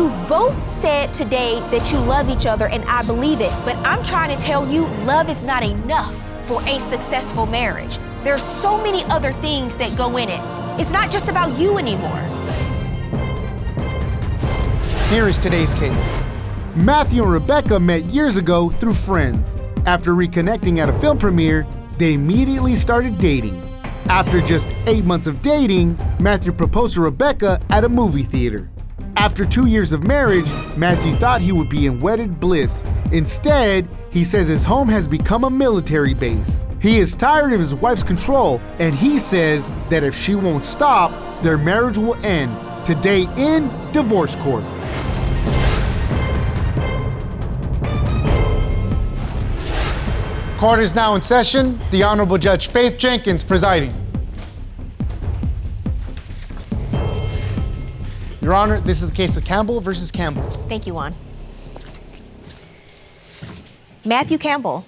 You both said today that you love each other, and I believe it, but I'm trying to tell you, love is not enough for a successful marriage. There's so many other things that go in it. It's not just about you anymore. Here is today's case. Matthew and Rebekah met years ago through friends. After reconnecting at a film premiere, they immediately started dating. After just 8 months of dating, Matthew proposed to Rebekah at a movie theater. After 2 years of marriage, Matthew thought he would be in wedded bliss. Instead, he says his home has become a military base. He is tired of his wife's control, and he says that if she won't stop, their marriage will end. Today in Divorce Court. Court is now in session. The Honorable Judge Faith Jenkins presiding. Your Honor, this is the case of Campbell versus Campbell. Thank you, Juan. Matthew Campbell.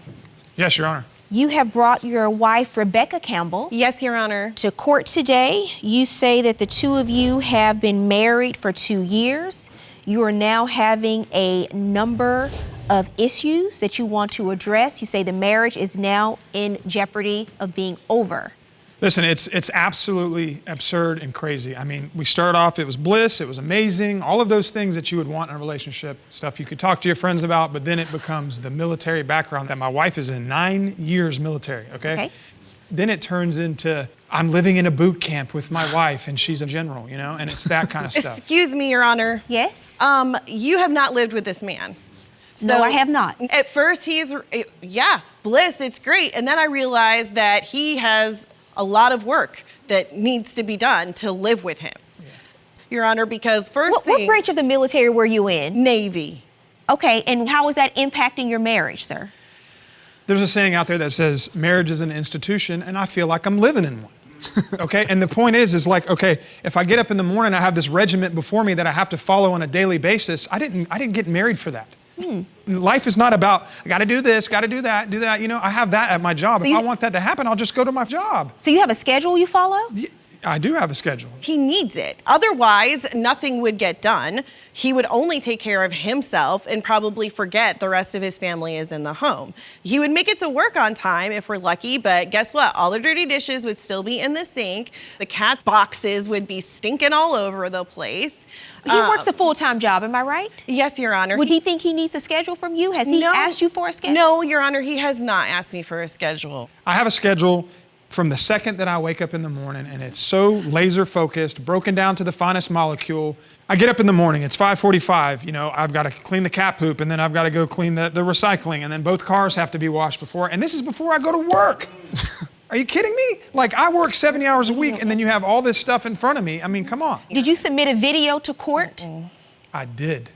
Yes, Your Honor. You have brought your wife, Rebekah Campbell. Yes, Your Honor. To court today. You say that the two of you have been married for 2 years. You are now having a number of issues that you want to address. You say the marriage is now in jeopardy of being over. Listen, it's absolutely absurd and crazy. I mean, we started off, it was bliss, it was amazing, all of those things that you would want in a relationship, stuff you could talk to your friends about, but then it becomes the military background that my wife is in 9 years military, okay? Then it turns into, I'm living in a boot camp with my wife and she's a general, you know, and it's that kind of stuff. Excuse me, Your Honor. Yes? You have not lived with this man. No, I have not. At first, bliss, it's great. And then I realized that he has a lot of work that needs to be done to live with him. Yeah. Your Honor, because what branch of the military were you in? Navy. Okay, and how is that impacting your marriage, sir? There's a saying out there that says, marriage is an institution, and I feel like I'm living in one. Okay, and the point is like, okay, if I get up in the morning, I have this regiment before me that I have to follow on a daily basis. I didn't get married for that. Life is not about, I gotta do this, gotta do that, you know, I have that at my job. So if I want that to happen, I'll just go to my job. So you have a schedule you follow? Yeah, I do have a schedule. He needs it. Otherwise, nothing would get done. He would only take care of himself and probably forget the rest of his family is in the home. He would make it to work on time if we're lucky, but guess what? All the dirty dishes would still be in the sink. The cat boxes would be stinking all over the place. He works a full-time job, am I right? Yes, Your Honor. Would he think he needs a schedule from you? Has he asked you for a schedule? No, Your Honor, he has not asked me for a schedule. I have a schedule from the second that I wake up in the morning, and it's so laser focused, broken down to the finest molecule. I get up in the morning, it's 5:45, you know, I've got to clean the cat poop, and then I've got to go clean the recycling, and then both cars have to be washed before, and this is before I go to work. Are you kidding me? Like, I work 70 hours a week, and then you have all this stuff in front of me. I mean, come on. Did you submit a video to court? I did.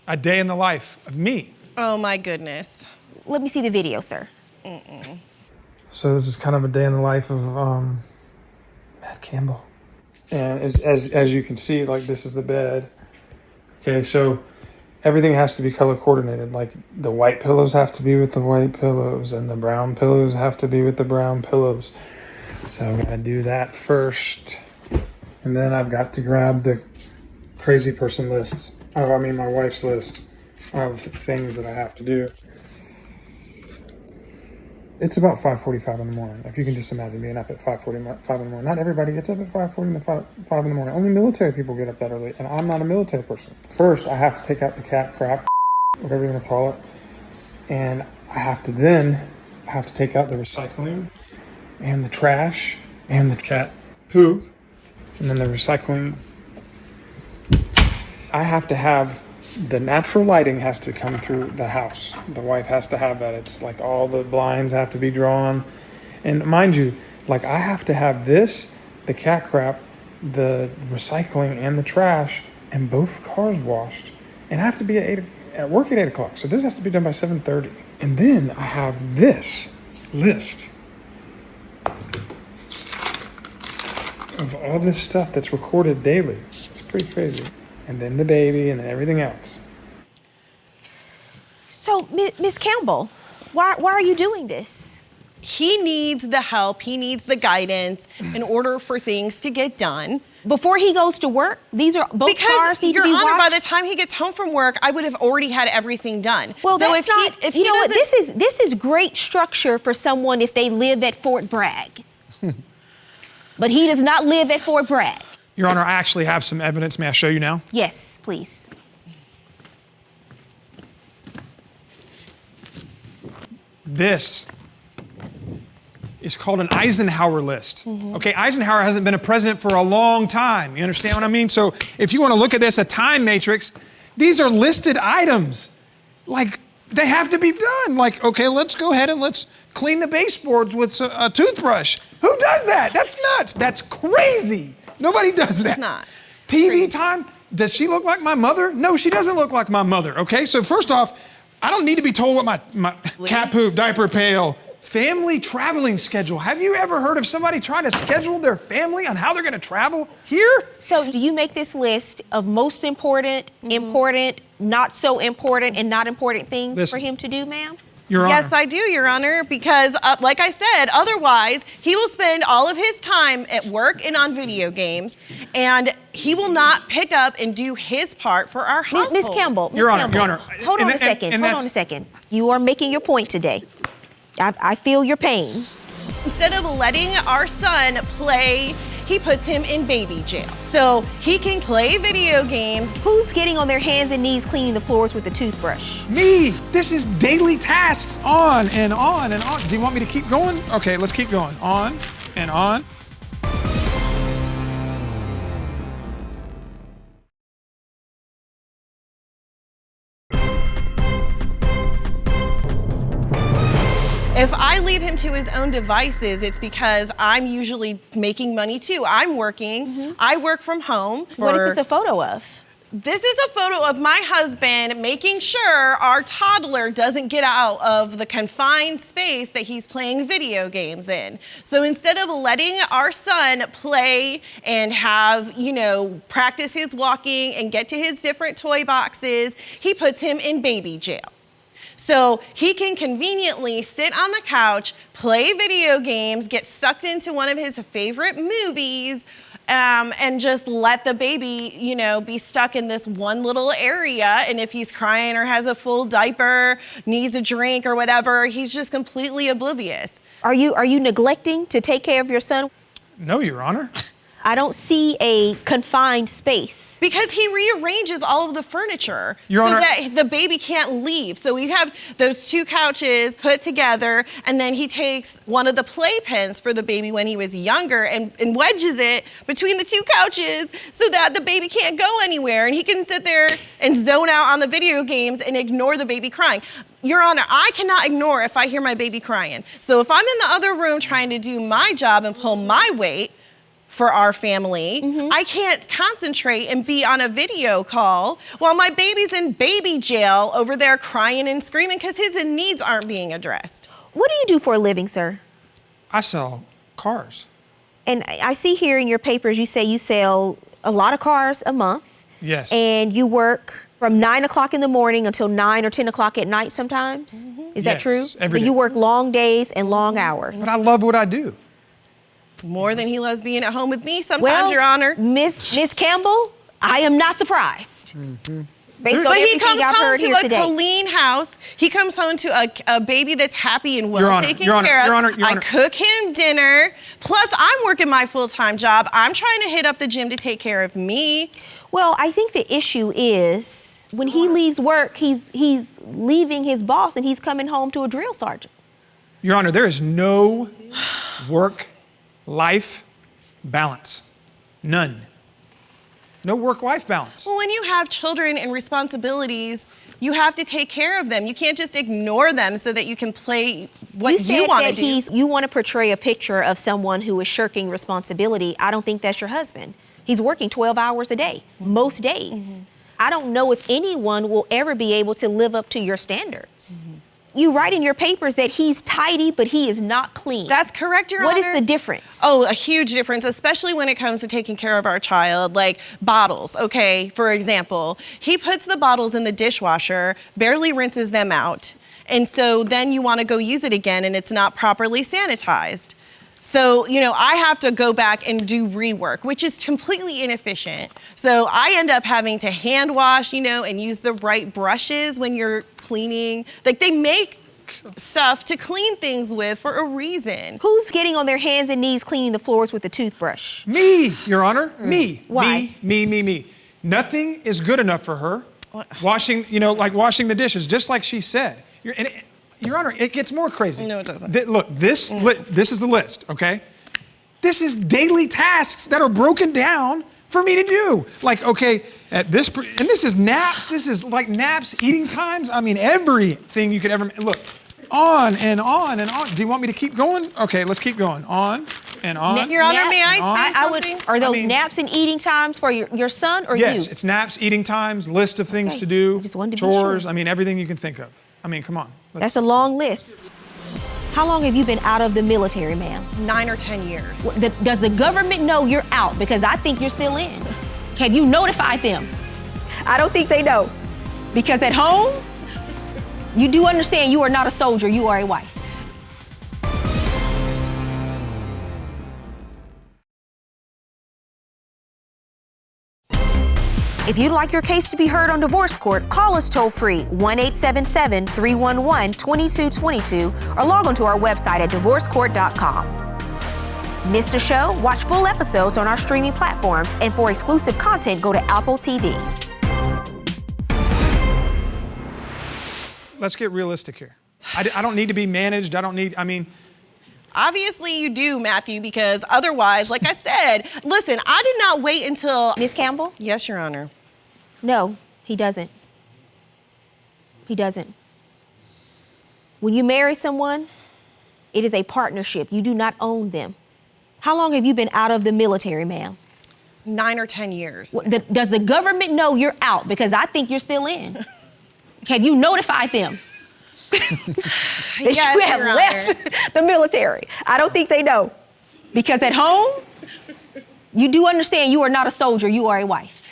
A day in the life of me. Oh, my goodness. Let me see the video, sir. So this is kind of a day in the life of Matt Campbell. And as you can see, like, this is the bed. Okay, so everything has to be color coordinated. Like, the white pillows have to be with the white pillows, and the brown pillows have to be with the brown pillows. So I'm gonna do that first. And then I've got to grab the crazy person lists. My wife's list of things that I have to do. It's about 5:45 in the morning. If you can just imagine being up at 5:45 in the morning. Not everybody gets up at 5:45 in the morning. Only military people get up that early, and I'm not a military person. First, I have to take out the cat crap, whatever you want to call it, and I have to take out the recycling and the trash and the cat poop, and then the recycling. I have to have the natural lighting has to come through the house. The wife has to have that. It's like all the blinds have to be drawn. And mind you, like, I have to have this, the cat crap, the recycling and the trash, and both cars washed. And I have to be at work at 8 o'clock. So this has to be done by 7:30. And then I have this list of all this stuff that's recorded daily. It's pretty crazy. And then the baby, and then everything else. So, Miss Campbell, why are you doing this? He needs the help, he needs the guidance in order for things to get done. Before he goes to work, these are both cars need to be Your Honor, washed. by the time he gets home from work, I would have already had everything done. Well, so that's not. if you he know what? doesn't- This is great structure for someone if they live at Fort Bragg. But he does not live at Fort Bragg. Your Honor, I actually have some evidence. May I show you now? Yes, please. This is called an Eisenhower list. Okay, Eisenhower hasn't been a president for a long time. You understand what I mean? So if you want to look at this, a time matrix, these are listed items. Like, they have to be done. Like, okay, let's go ahead and let's clean the baseboards with a toothbrush. Who does that? That's nuts. That's crazy. Nobody does that. It's not. TV time, does she look like my mother? No, she doesn't look like my mother, okay? So first off, I don't need to be told what my cat poop, diaper pail, family traveling schedule. Have you ever heard of somebody trying to schedule their family on how they're gonna travel here? So do you make this list of most important, important, not so important, and not important things Listen. for him to do, ma'am? Your Honor. Yes, I do, Your Honor, because like I said, otherwise he will spend all of his time at work and on video games, and he will not pick up and do his part for our household. Miss Campbell, Your Honor, Campbell, Your Honor. hold on And a second. and Hold on that's- a second. You are making your point today. I feel your pain. Instead of letting our son play, he puts him in baby jail. So he can play video games. Who's getting on their hands and knees cleaning the floors with a toothbrush? Me. This is daily tasks on and on and on. Do you want me to keep going? Okay, let's keep going. On and on. If I leave him to his own devices, it's because I'm usually making money too. I'm working. I work from home. What is this a photo of? This is a photo of my husband making sure our toddler doesn't get out of the confined space that he's playing video games in. So instead of letting our son play and have, practice his walking and get to his different toy boxes, he puts him in baby jail. So he can conveniently sit on the couch, play video games, get sucked into one of his favorite movies, and just let the baby, be stuck in this one little area. And if he's crying or has a full diaper, needs a drink or whatever, he's just completely oblivious. Are you neglecting to take care of your son? No, Your Honor. I don't see a confined space. Because he rearranges all of the furniture Your so Honor. that the baby can't leave. So we have those two couches put together, and then he takes one of the playpens for the baby when he was younger and wedges it between the two couches so that the baby can't go anywhere, and he can sit there and zone out on the video games and ignore the baby crying. Your Honor, I cannot ignore if I hear my baby crying. So if I'm in the other room trying to do my job and pull my weight for our family, I can't concentrate and be on a video call while my baby's in baby jail over there crying and screaming because his needs aren't being addressed. What do you do for a living, sir? I sell cars. And I see here in your papers you say you sell a lot of cars a month. Yes. And you work from 9 o'clock in the morning until 9 or 10 o'clock at night sometimes. Is that Yes, true? every So day. you work long days and long hours. But I love what I do. More than he loves being at home with me sometimes, Well, Your Honor. Miss Campbell, I am not surprised. Based on But he everything comes I've home heard to here a today. clean house. He comes home to a baby that's happy and Your well Honor, taken Your Honor, care of. Your Honor, Your I Honor. cook him dinner. Plus, I'm working my full-time job. I'm trying to hit up the gym to take care of me. Well, I think the issue is when he leaves work, he's leaving his boss and he's coming home to a drill sergeant. Your Honor, there is no work-life balance. None. No work-life balance. Well, when you have children and responsibilities, you have to take care of them. You can't just ignore them so that you can play what you said want to that do. you want to portray a picture of someone who is shirking responsibility. I don't think that's your husband. He's working 12 hours a day, most days. I don't know if anyone will ever be able to live up to your standards. You write in your papers that he's tidy, but he is not clean. That's correct, Your Honor. What is the difference? Oh, a huge difference, especially when it comes to taking care of our child, like bottles, okay? For example, he puts the bottles in the dishwasher, barely rinses them out, and so then you want to go use it again and it's not properly sanitized. So, I have to go back and do rework, which is completely inefficient. So I end up having to hand wash, and use the right brushes when you're cleaning. Like, they make stuff to clean things with for a reason. Who's getting on their hands and knees cleaning the floors with a toothbrush? Me, Your Honor, me. Why? Me. Nothing is good enough for her. Washing, like washing the dishes, just like she said. Your Honor, it gets more crazy. No, it doesn't. Look, this is the list, okay? This is daily tasks that are broken down for me to do. Like, okay, and this is naps. This is like naps, eating times. I mean, everything you could ever, look, on and on and on. Do you want me to keep going? Okay, let's keep going. On and on. Your Honor, may I say something? Are those naps and eating times for your son or you? Yes, it's naps, eating times, list of things to do, just wanted to be chores. sure. I mean, everything you can think of. I mean, come on. That's a long list. How long have you been out of the military, ma'am? 9 or 10 years. Does the government know you're out? Because I think you're still in. Have you notified them? I don't think they know. Because at home, you do understand you are not a soldier, you are a wife. If you'd like your case to be heard on divorce court, call us toll-free 1-877-311-2222 or log on to our website at divorcecourt.com. Missed a show? Watch full episodes on our streaming platforms, and for exclusive content, go to Apple TV. Let's get realistic here. I don't need to be managed. Obviously you do, Matthew, because otherwise, like I said, listen, I did not wait until... Ms. Campbell? Yes, Your Honor. No, he doesn't. He doesn't. When you marry someone, it is a partnership. You do not own them. How long have you been out of the military, ma'am? 9 or 10 years. Does the government know you're out? Because I think you're still in. Have you notified them? That Yes, you have Your Honor. left the military? I don't think they know. Because at home, you do understand you are not a soldier, you are a wife.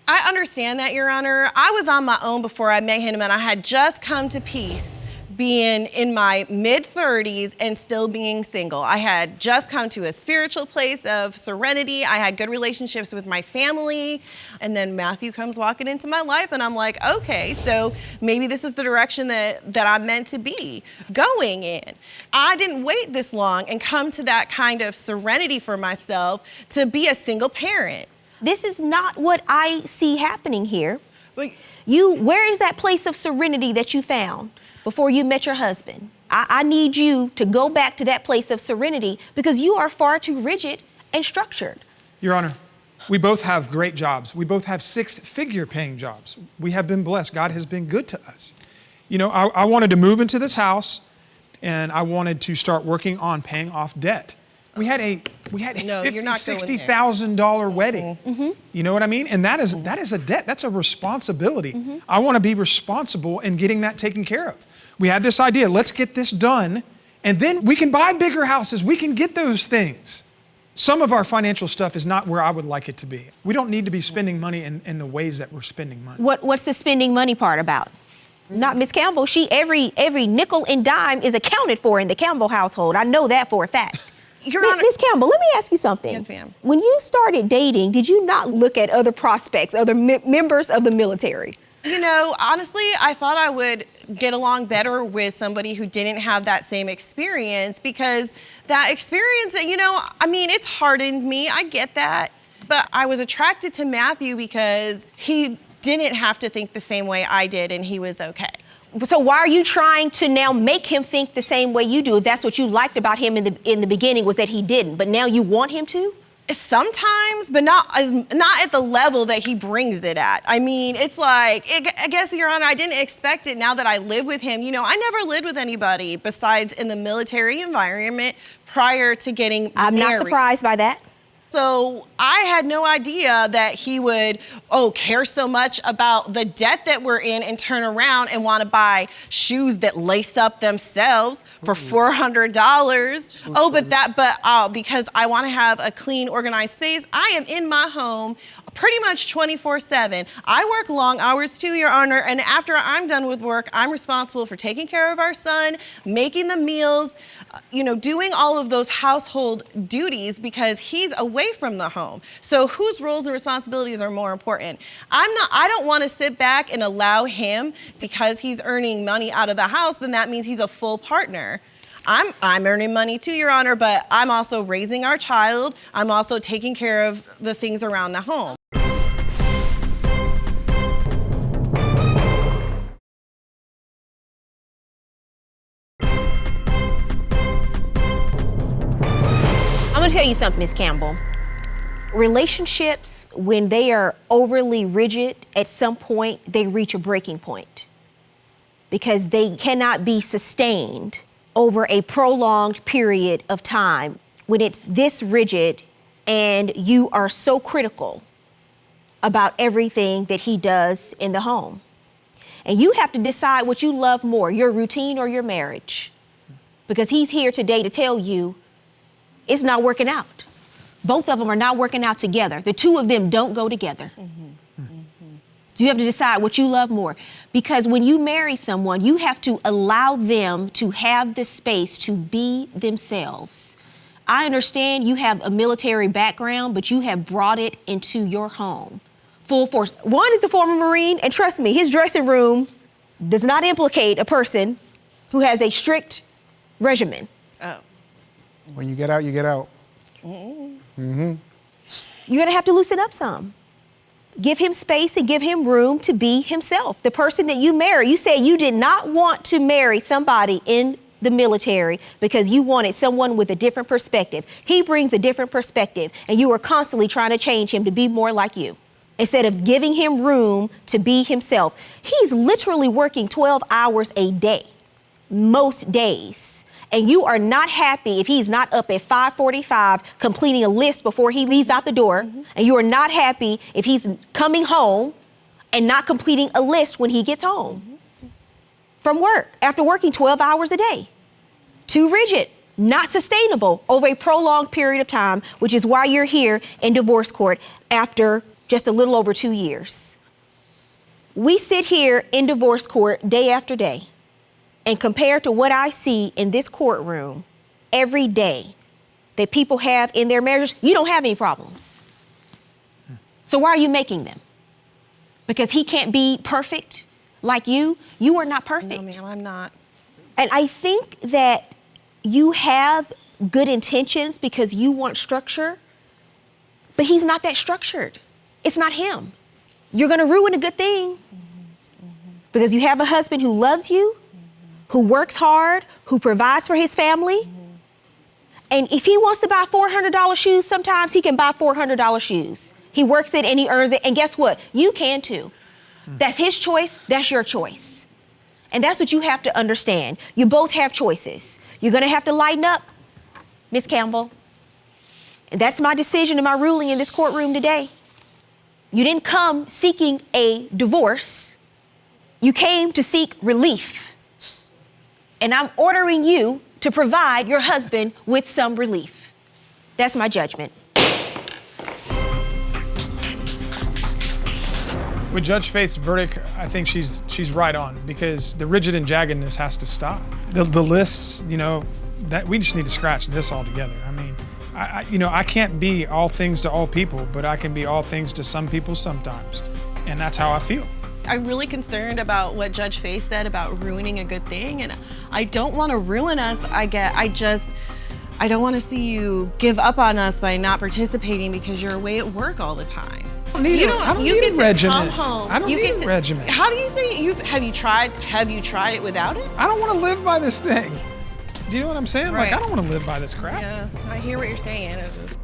I understand that, Your Honor. I was on my own before I met him, and I had just come to peace being in my mid-30s and still being single. I had just come to a spiritual place of serenity. I had good relationships with my family. And then Matthew comes walking into my life, and I'm like, okay, so maybe this is the direction that I'm meant to be going in. I didn't wait this long and come to that kind of serenity for myself to be a single parent. This is not what I see happening here. But Where is that place of serenity that you found before you met your husband? I need you to go back to that place of serenity because you are far too rigid and structured. Your Honor, we both have great jobs. We both have 6-figure paying jobs. We have been blessed. God has been good to us. I wanted to move into this house, and I wanted to start working on paying off debt. We had a No, you're not going there. $60,000 wedding. Mm-hmm. You know what I mean? And that is a debt. That's a responsibility. Mm-hmm. I want to be responsible in getting that taken care of. We had this idea, let's get this done, and then we can buy bigger houses. We can get those things. Some of our financial stuff is not where I would like it to be. We don't need to be spending money in the ways that we're spending money. What's the spending money part about? Not Miss Campbell. Every nickel and dime is accounted for in the Campbell household. I know that for a fact. Your Honor. Miss Campbell, let me ask you something. Yes, ma'am. When you started dating, did you not look at other prospects, other members of the military? Honestly, I thought I would get along better with somebody who didn't have that same experience because that experience, it's hardened me. I get that. But I was attracted to Matthew because he didn't have to think the same way I did and he was okay. So why are you trying to now make him think the same way you do? If that's what you liked about him in the beginning was that he didn't, but now you want him to? Sometimes, but not at the level that he brings it at. I mean, it's like, I guess, Your Honor, I didn't expect it now that I live with him. I never lived with anybody besides in the military environment prior to getting married. I'm not surprised by that. So I had no idea that he would, care so much about the debt that we're in and turn around and want to buy shoes that lace up themselves for $400. Because I want to have a clean, organized space, I am in my home pretty much 24/7. I work long hours too, Your Honor, and after I'm done with work, I'm responsible for taking care of our son, making the meals, doing all of those household duties because he's away from the home. So whose roles and responsibilities are more important? I don't want to sit back and allow him, because he's earning money out of the house, then that means he's a full partner. I'm earning money too, Your Honor, but I'm also raising our child. I'm also taking care of the things around the home. I'm gonna tell you something, Ms. Campbell. Relationships, when they are overly rigid, at some point they reach a breaking point because they cannot be sustained over a prolonged period of time when it's this rigid and you are so critical about everything that he does in the home. And you have to decide what you love more, your routine or your marriage, because he's here today to tell you it's not working out. Both of them are not working out together. The two of them don't go together. So you have to decide what you love more. Because when you marry someone, you have to allow them to have the space to be themselves. I understand you have a military background, but you have brought it into your home. Full force. One is a former Marine, and trust me, his dressing room does not implicate a person who has a strict regimen. Oh. When you get out, you get out. You're gonna have to loosen up some. Give him space and give him room to be himself. The person that you marry, you said you did not want to marry somebody in the military because you wanted someone with a different perspective. He brings a different perspective, and you are constantly trying to change him to be more like you instead of giving him room to be himself. He's literally working 12 hours a day, most days. And you are not happy if he's not up at 5:45 completing a list before he leaves out the door. And you are not happy if he's coming home and not completing a list when he gets home from work after working 12 hours a day. Too rigid, not sustainable over a prolonged period of time, which is why you're here in divorce court after just a little over 2 years. We sit here in divorce court day after day. And compared to what I see in this courtroom every day that people have in their marriages, you don't have any problems. So why are you making them? Because he can't be perfect like you? You are not perfect. No, ma'am, I'm not. And I think that you have good intentions because you want structure, but he's not that structured. It's not him. You're gonna ruin a good thing because you have a husband who loves you, who works hard, who provides for his family. And if he wants to buy $400 shoes, sometimes he can buy $400 shoes. He works it and he earns it. And guess what? You can too. That's his choice. That's your choice. And that's what you have to understand. You both have choices. You're going to have to lighten up, Ms. Campbell. And that's my decision and my ruling in this courtroom today. You didn't come seeking a divorce. You came to seek relief. And I'm ordering you to provide your husband with some relief. That's my judgment. With Judge Faith's verdict, I think she's right on, because the rigid and jaggedness has to stop. The lists, that we just need to scratch this altogether. I mean, I can't be all things to all people, but I can be all things to some people sometimes, and that's how I feel. I'm really concerned about what Judge Faith said about ruining a good thing, and I don't want to ruin us. I don't want to see you give up on us by not participating because you're away at work all the time. I don't need a regiment. I don't need a regiment. How do you say have you tried it without it? I don't want to live by this thing. Do you know what I'm saying? Right. Like, I don't want to live by this crap. Yeah, I hear what you're saying. It's just